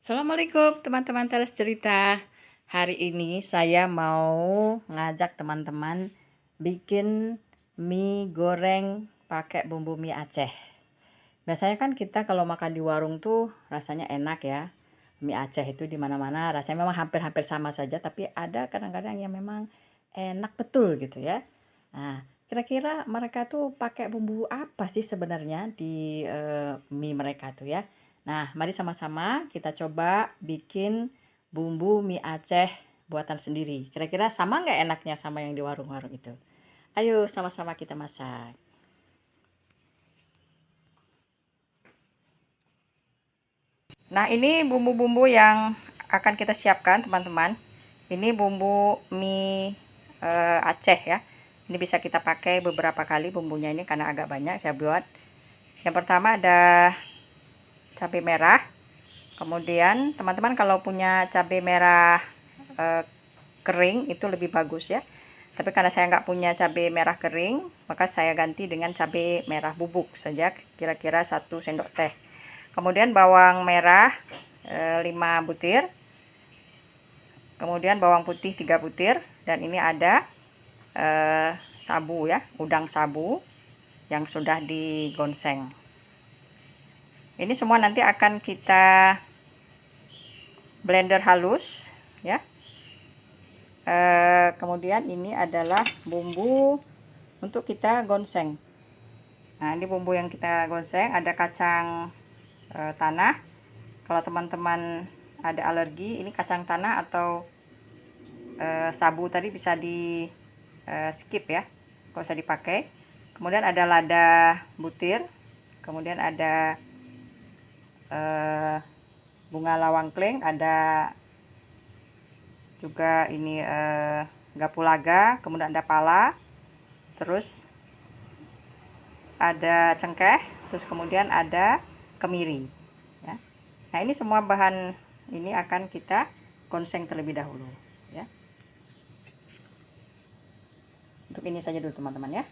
Assalamualaikum teman-teman Teles Cerita. Hari ini saya mau ngajak teman-teman bikin mie goreng pakai bumbu mie Aceh. Biasanya kan kita kalau makan di warung tuh rasanya enak ya. Mie Aceh itu di mana-mana rasanya memang hampir-hampir sama saja, tapi ada kadang-kadang yang memang enak betul gitu ya. Nah, kira-kira mereka tuh pakai bumbu apa sih sebenarnya di mie mereka tuh ya? Nah, mari sama-sama kita coba bikin bumbu mie Aceh buatan sendiri. Kira-kira sama nggak enaknya sama yang di warung-warung itu? Ayo sama-sama kita masak. Nah, ini bumbu-bumbu yang akan kita siapkan, teman-teman. Ini bumbu mie Aceh ya. Ini bisa kita pakai beberapa kali bumbunya ini karena agak banyak saya buat. Yang pertama ada cabai merah. Kemudian teman-teman kalau punya cabai merah kering itu lebih bagus ya. Tapi karena saya nggak punya cabai merah kering, maka saya ganti dengan cabai merah bubuk saja, kira-kira 1 sendok teh. Kemudian bawang merah 5 butir. Kemudian bawang putih 3 butir. Dan ini ada sabu ya, udang sabu yang sudah digonseng. Ini semua nanti akan kita blender halus ya. Kemudian ini adalah bumbu untuk kita gonseng. Nah, ini bumbu yang kita gonseng, ada kacang tanah. Kalau teman-teman ada alergi, ini kacang tanah atau sabu tadi bisa di skip ya, nggak usah dipakai. Kemudian ada lada butir, kemudian ada bunga lawang kleng, ada juga ini kapulaga, kemudian ada pala, terus ada cengkeh, terus kemudian ada kemiri ya. Nah, ini semua bahan ini akan kita gonseng terlebih dahulu ya. Untuk ini saja dulu teman-teman ya.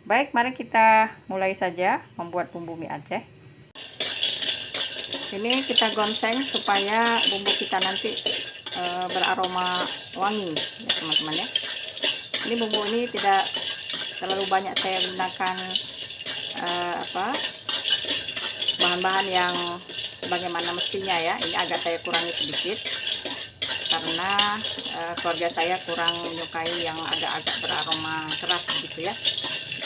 Baik, mari kita mulai saja membuat bumbu mie Aceh. Ini kita gonseng supaya bumbu kita nanti beraroma wangi ya teman-teman ya. Ini bumbu ini tidak terlalu banyak saya gunakan bahan-bahan yang sebagaimana mestinya ya. Ini agak saya kurangi sedikit karena keluarga saya kurang menyukai yang agak-agak beraroma keras gitu ya.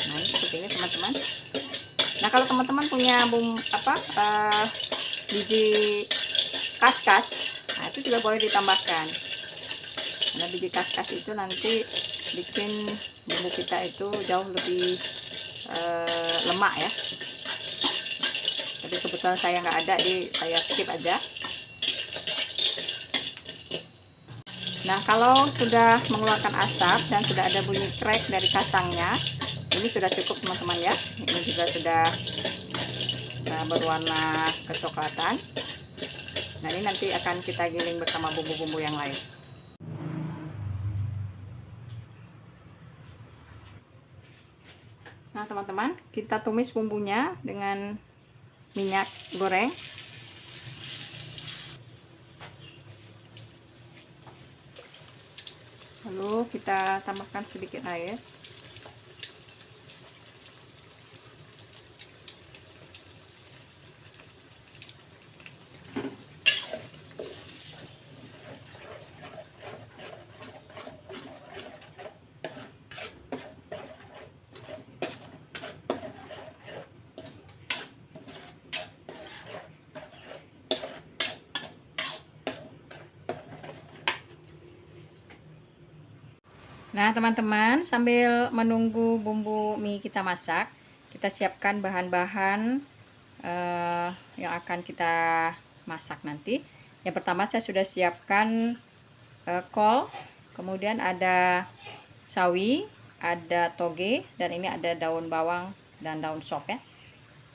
Nah, ini seperti ini teman-teman. Nah, kalau teman-teman punya biji kaskas, nah itu juga boleh ditambahkan. Karena biji kaskas itu nanti bikin bumbu kita itu jauh lebih lemak ya. Tapi kebetulan saya nggak ada, jadi saya skip aja. Nah, kalau sudah mengeluarkan asap dan sudah ada bunyi krek dari kacangnya, ini sudah cukup teman-teman ya. Ini juga sudah berwarna kecoklatan. Nah, ini nanti akan kita giling bersama bumbu-bumbu yang lain. Nah, teman-teman, kita tumis bumbunya dengan minyak goreng. Lalu kita tambahkan sedikit air. Nah, teman-teman, sambil menunggu bumbu mie kita masak, kita siapkan bahan-bahan yang akan kita masak nanti. Yang pertama saya sudah siapkan kol, kemudian ada sawi, ada toge, dan ini ada daun bawang dan daun sop ya,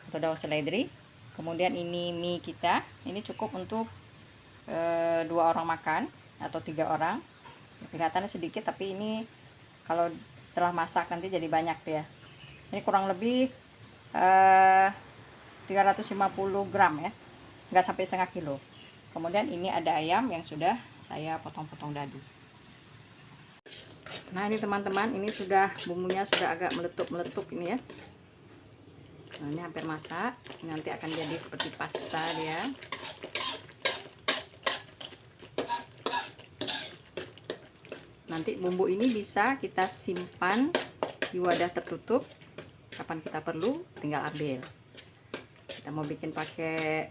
atau daun seledri. Kemudian ini mie kita, ini cukup untuk 2 orang makan atau 3 orang. Kelihatannya sedikit, tapi ini kalau setelah masak nanti jadi banyak ya. Ini kurang lebih 350 gram ya, nggak sampai setengah kilo. Kemudian ini ada ayam yang sudah saya potong-potong dadu. Nah ini teman-teman, ini sudah bumbunya sudah agak meletup-meletup ini ya. Nah ini hampir masak, nanti akan jadi seperti pasta dia. Nanti bumbu ini bisa kita simpan di wadah tertutup, kapan kita perlu tinggal ambil. Kita mau bikin pakai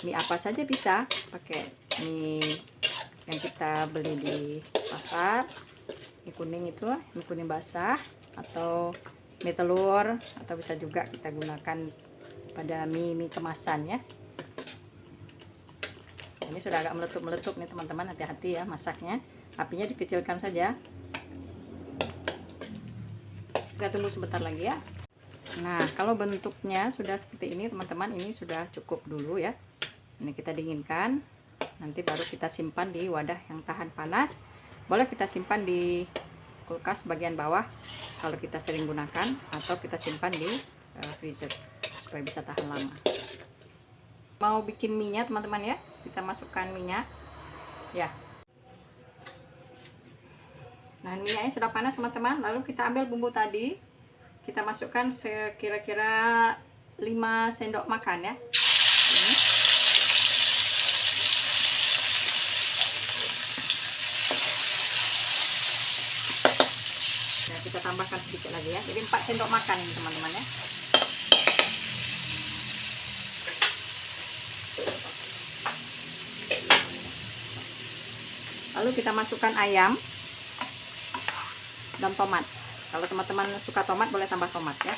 mie apa saja bisa, pakai mie yang kita beli di pasar, mie kuning itu, mie kuning basah, atau mie telur, atau bisa juga kita gunakan pada mie kemasan ya. Ini sudah agak meletup-meletup nih teman-teman, hati-hati ya masaknya, apinya dikecilkan saja. Kita tunggu sebentar lagi ya. Nah kalau bentuknya sudah seperti ini teman-teman, ini sudah cukup dulu ya. Ini kita dinginkan, nanti baru kita simpan di wadah yang tahan panas. Boleh kita simpan di kulkas bagian bawah kalau kita sering gunakan, atau kita simpan di freezer supaya bisa tahan lama. Mau bikin minyak teman-teman ya, kita masukkan minyak ya. Nah minyaknya sudah panas teman-teman, lalu kita ambil bumbu tadi, kita masukkan sekira-kira 5 sendok makan ya. Ini. Nah, kita tambahkan sedikit lagi ya, jadi 4 sendok makan ini teman-teman ya. Lalu kita masukkan ayam dan tomat. Kalau teman-teman suka tomat boleh tambah tomat ya.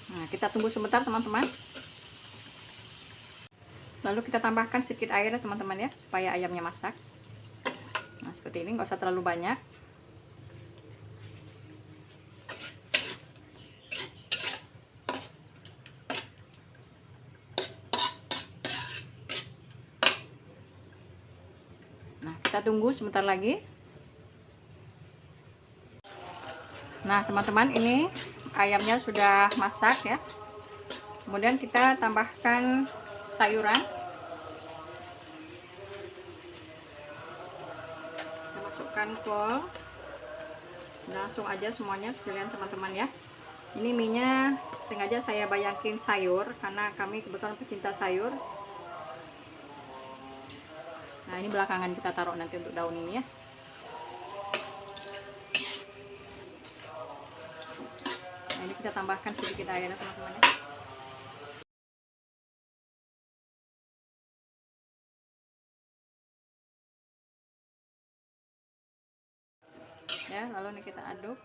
Nah, kita tunggu sebentar teman-teman. Lalu kita tambahkan sedikit air ya teman-teman ya, supaya ayamnya masak. Nah seperti ini, nggak usah terlalu banyak. Nah kita tunggu sebentar lagi. Nah teman-teman, ini ayamnya sudah masak ya. Kemudian kita tambahkan sayuran. Kita masukkan kol. Langsung aja semuanya sekalian teman-teman ya. Ini minyak sengaja saya banyakin sayur karena kami kebetulan pecinta sayur. Nah ini belakangan kita taruh nanti untuk daun ini ya. Nah ini kita tambahkan sedikit air teman-teman ya. Ya, lalu ini kita aduk.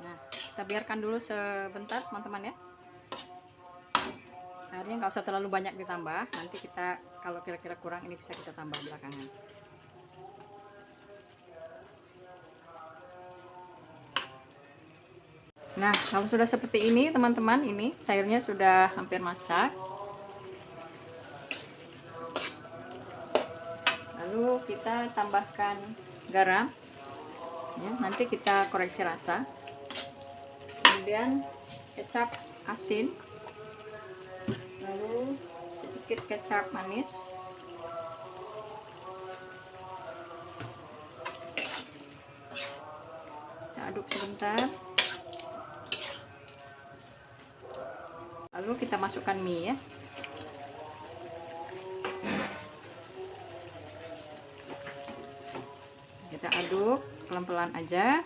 Nah kita biarkan dulu sebentar teman-teman ya. Airnya nggak usah terlalu banyak ditambah, nanti kita kalau kira-kira kurang ini bisa kita tambah belakangan. Nah kalau sudah seperti ini teman-teman, ini sayurnya sudah hampir masak. Lalu kita tambahkan garam ya, nanti kita koreksi rasa. Kemudian kecap asin, lalu sedikit kecap manis, kita aduk sebentar. Lalu kita masukkan mie ya. Kita aduk pelan-pelan aja.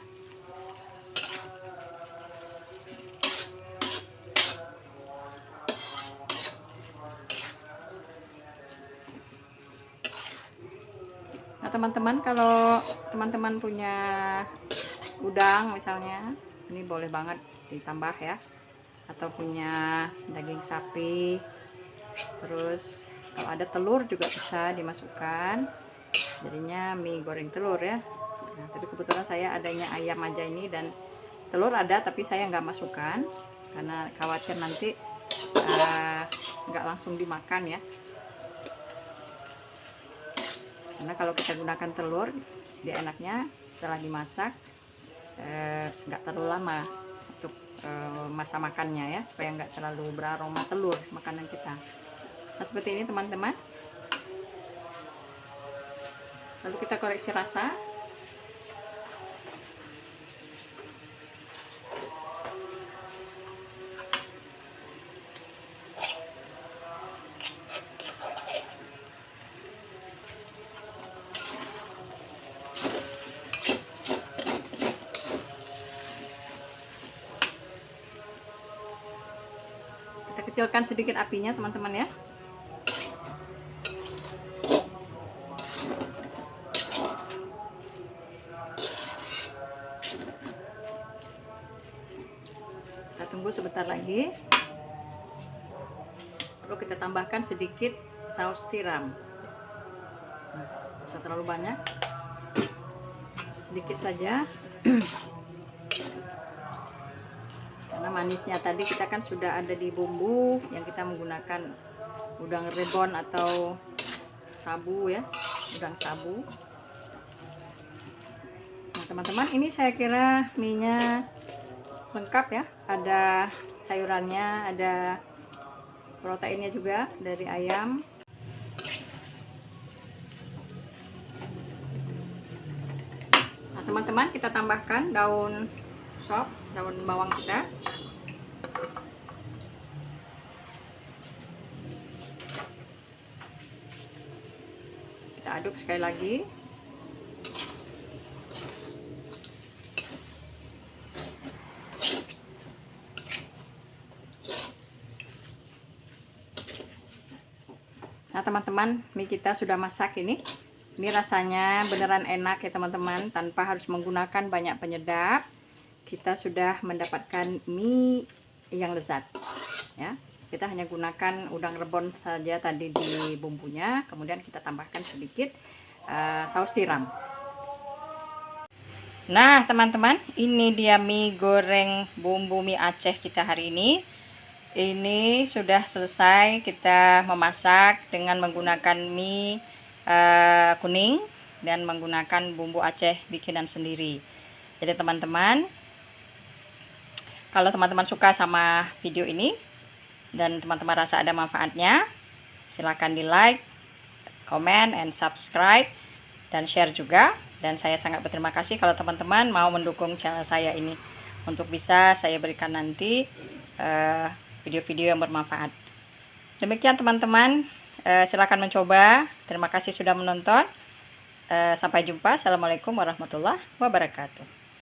Nah teman-teman, kalau teman-teman punya udang misalnya, ini boleh banget ditambah ya. Atau punya daging sapi, terus kalau ada telur juga bisa dimasukkan, jadinya mie goreng telur ya. Nah tapi kebetulan saya adanya ayam aja ini, dan telur ada tapi saya nggak masukkan. karena khawatir nanti nggak langsung dimakan ya. Karena kalau kita gunakan telur, dia enaknya setelah dimasak nggak terlalu lama untuk masa makannya ya, supaya nggak terlalu beraroma telur makanan kita. Nah seperti ini teman-teman. Lalu kita koreksi rasa. Kita kecilkan sedikit apinya teman-teman ya. Kita tunggu sebentar lagi. Lalu kita tambahkan sedikit saus tiram. Nah, tidak terlalu banyak, sedikit saja. Karena manisnya tadi kita kan sudah ada di bumbu yang kita menggunakan udang rebon atau sabu ya, udang sabu. Nah teman-teman, ini saya kira mie-nya lengkap ya, ada sayurannya, ada proteinnya juga dari ayam. Nah teman-teman, kita tambahkan daun sop, daun bawang kita. Kita aduk sekali lagi. Nah teman-teman, mie kita sudah masak ini. Ini rasanya beneran enak ya teman-teman, tanpa harus menggunakan banyak penyedap. Kita sudah mendapatkan mie yang lezat ya. Kita hanya gunakan udang rebon saja tadi di bumbunya, kemudian kita tambahkan sedikit saus tiram. Nah teman-teman, ini dia mie goreng bumbu mie Aceh kita hari ini. Ini sudah selesai kita memasak dengan menggunakan mie kuning dan menggunakan bumbu Aceh bikinan sendiri. Jadi teman-teman, kalau teman-teman suka sama video ini dan teman-teman rasa ada manfaatnya, silahkan di like, comment, and subscribe, dan share juga. Dan saya sangat berterima kasih kalau teman-teman mau mendukung channel saya ini untuk bisa saya berikan nanti video-video yang bermanfaat. Demikian teman-teman, silakan mencoba. Terima kasih sudah menonton. Sampai jumpa. Assalamualaikum warahmatullahi wabarakatuh.